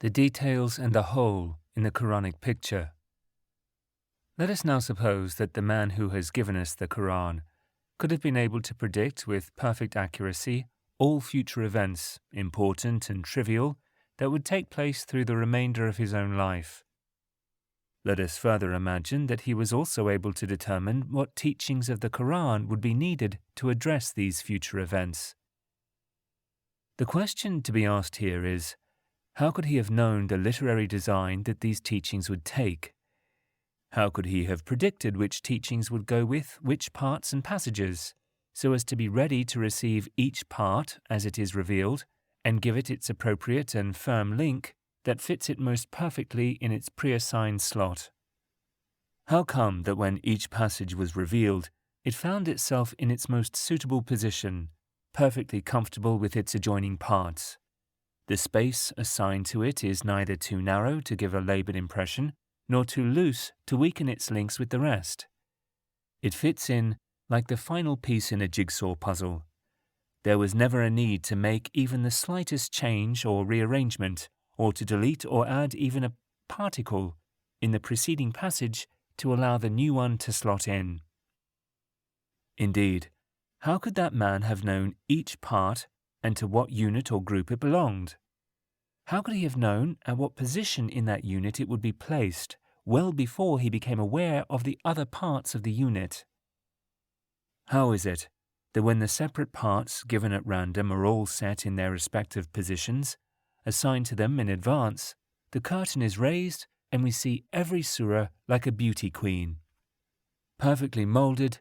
the details and the whole in the Qur'anic picture. Let us now suppose that the man who has given us the Qur'an could have been able to predict with perfect accuracy all future events, important and trivial, that would take place through the remainder of his own life. Let us further imagine that he was also able to determine what teachings of the Qur'an would be needed to address these future events. The question to be asked here is, how could he have known the literary design that these teachings would take? How could he have predicted which teachings would go with which parts and passages, so as to be ready to receive each part as it is revealed and give it its appropriate and firm link that fits it most perfectly in its pre-assigned slot? How come that when each passage was revealed, it found itself in its most suitable position, perfectly comfortable with its adjoining parts? The space assigned to it is neither too narrow to give a laboured impression, nor too loose to weaken its links with the rest. It fits in like the final piece in a jigsaw puzzle. There was never a need to make even the slightest change or rearrangement, or to delete or add even a particle in the preceding passage to allow the new one to slot in. Indeed, how could that man have known each part and to what unit or group it belonged? How could he have known at what position in that unit it would be placed, well before he became aware of the other parts of the unit? How is it that when the separate parts given at random are all set in their respective positions, assigned to them in advance, the curtain is raised and we see every surah like a beauty queen, perfectly moulded,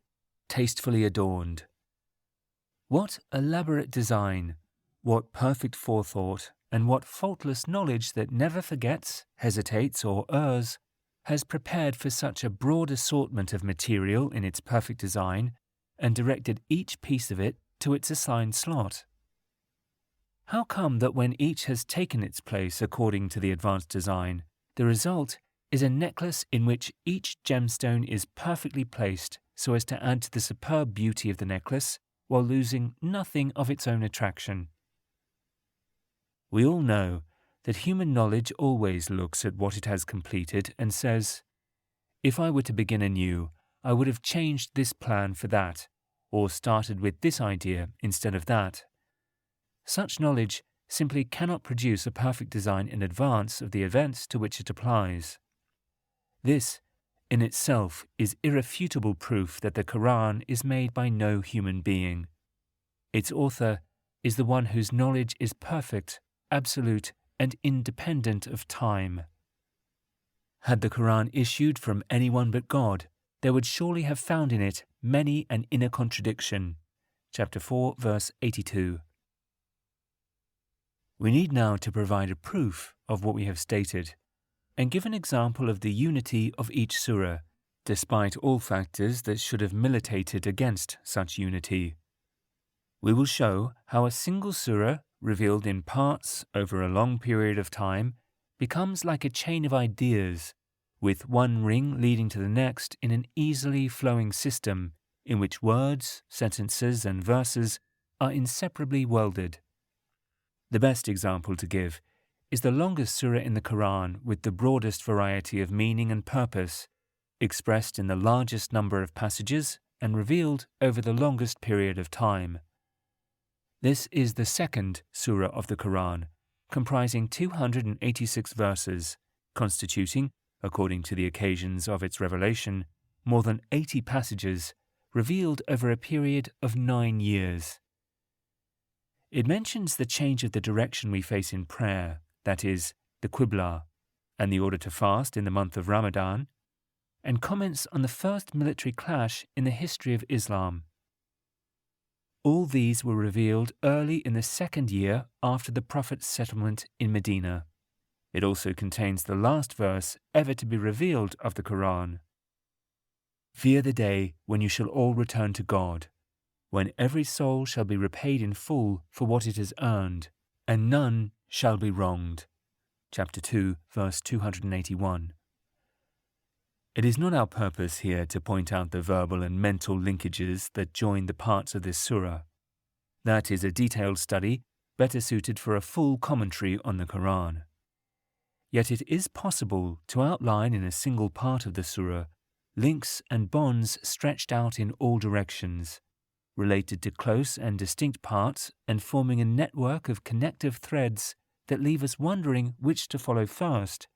tastefully adorned? What elaborate design, what perfect forethought, and what faultless knowledge that never forgets, hesitates, or errs, has prepared for such a broad assortment of material in its perfect design and directed each piece of it to its assigned slot? How come that when each has taken its place according to the advanced design, the result is a necklace in which each gemstone is perfectly placed so as to add to the superb beauty of the necklace while losing nothing of its own attraction? We all know that human knowledge always looks at what it has completed and says, if I were to begin anew, I would have changed this plan for that, or started with this idea instead of that. Such knowledge simply cannot produce a perfect design in advance of the events to which it applies. This, in itself, is irrefutable proof that the Qur'an is made by no human being. Its author is the one whose knowledge is perfect, absolute, and independent of time. Had the Qur'an issued from anyone but God, there would surely have found in it many an inner contradiction. Chapter 4, verse 82. We need now to provide a proof of what we have stated, and give an example of the unity of each surah, despite all factors that should have militated against such unity. We will show how a single surah, revealed in parts over a long period of time, becomes like a chain of ideas, with one ring leading to the next in an easily flowing system in which words, sentences, and verses are inseparably welded. The best example to give is the longest surah in the Qur'an with the broadest variety of meaning and purpose, expressed in the largest number of passages and revealed over the longest period of time. This is the second surah of the Qur'an, comprising 286 verses, constituting, according to the occasions of its revelation, more than 80 passages, revealed over a period of 9 years. It mentions the change of the direction we face in prayer, that is, the Qibla, and the order to fast in the month of Ramadan, and comments on the first military clash in the history of Islam. All these were revealed early in the second year after the Prophet's settlement in Medina. It also contains the last verse ever to be revealed of the Qur'an. Fear the day when you shall all return to God, when every soul shall be repaid in full for what it has earned, and none shall be wronged. Chapter 2, verse 281. It is not our purpose here to point out the verbal and mental linkages that join the parts of this surah. That is a detailed study better suited for a full commentary on the Qur'an. Yet it is possible to outline in a single part of the surah links and bonds stretched out in all directions, related to close and distinct parts and forming a network of connective threads that leave us wondering which to follow first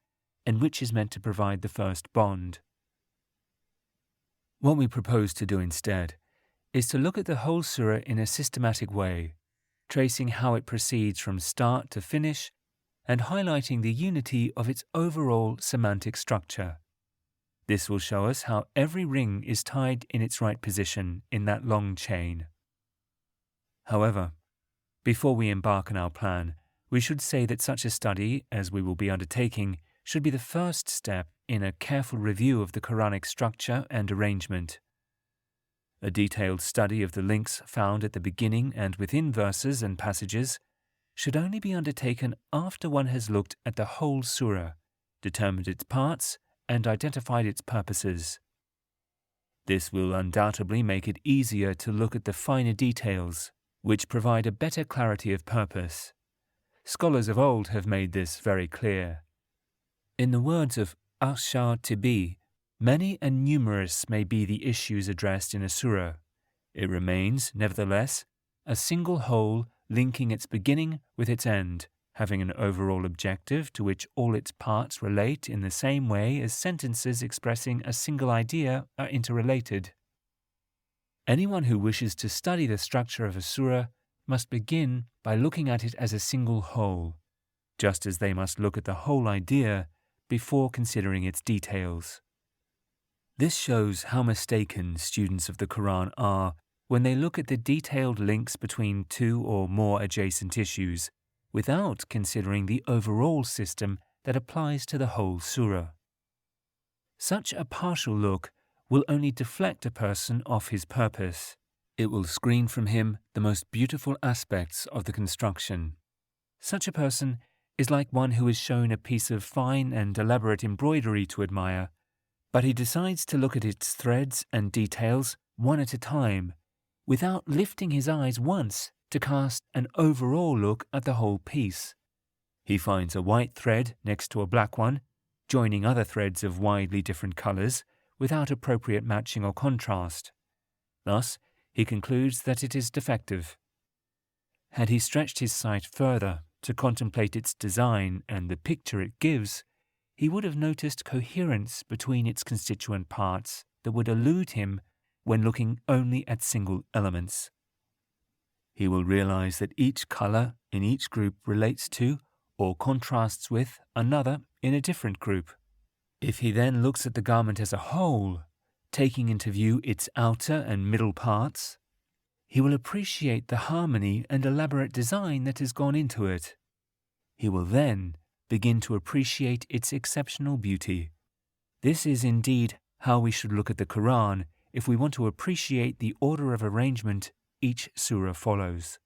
and which is meant to provide the first bond. What we propose to do instead is to look at the whole surah in a systematic way, tracing how it proceeds from start to finish and highlighting the unity of its overall semantic structure. This will show us how every ring is tied in its right position in that long chain. However, before we embark on our plan, we should say that such a study as we will be undertaking should be the first step in a careful review of the Quranic structure and arrangement. A detailed study of the links found at the beginning and within verses and passages should only be undertaken after one has looked at the whole surah, determined its parts, and identified its purposes. This will undoubtedly make it easier to look at the finer details, which provide a better clarity of purpose. Scholars of old have made this very clear. In the words of Ash-Shatibi, many and numerous may be the issues addressed in a surah. It remains, nevertheless, a single whole linking its beginning with its end, having an overall objective to which all its parts relate in the same way as sentences expressing a single idea are interrelated. Anyone who wishes to study the structure of a surah must begin by looking at it as a single whole, just as they must look at the whole idea before considering its details. This shows how mistaken students of the Qur'an are when they look at the detailed links between two or more adjacent issues without considering the overall system that applies to the whole surah. Such a partial look will only deflect a person off his purpose. It will screen from him the most beautiful aspects of the construction. Such a person is like one who is shown a piece of fine and elaborate embroidery to admire, but he decides to look at its threads and details one at a time, without lifting his eyes once to cast an overall look at the whole piece. He finds a white thread next to a black one, joining other threads of widely different colours without appropriate matching or contrast. Thus, he concludes that it is defective. Had he stretched his sight further to contemplate its design and the picture it gives, he would have noticed coherence between its constituent parts that would elude him when looking only at single elements. He will realize that each color in each group relates to or contrasts with another in a different group. If he then looks at the garment as a whole, taking into view its outer and middle parts, he will appreciate the harmony and elaborate design that has gone into it. He will then begin to appreciate its exceptional beauty. This is indeed how we should look at the Qur'an if we want to appreciate the order of arrangement each surah follows.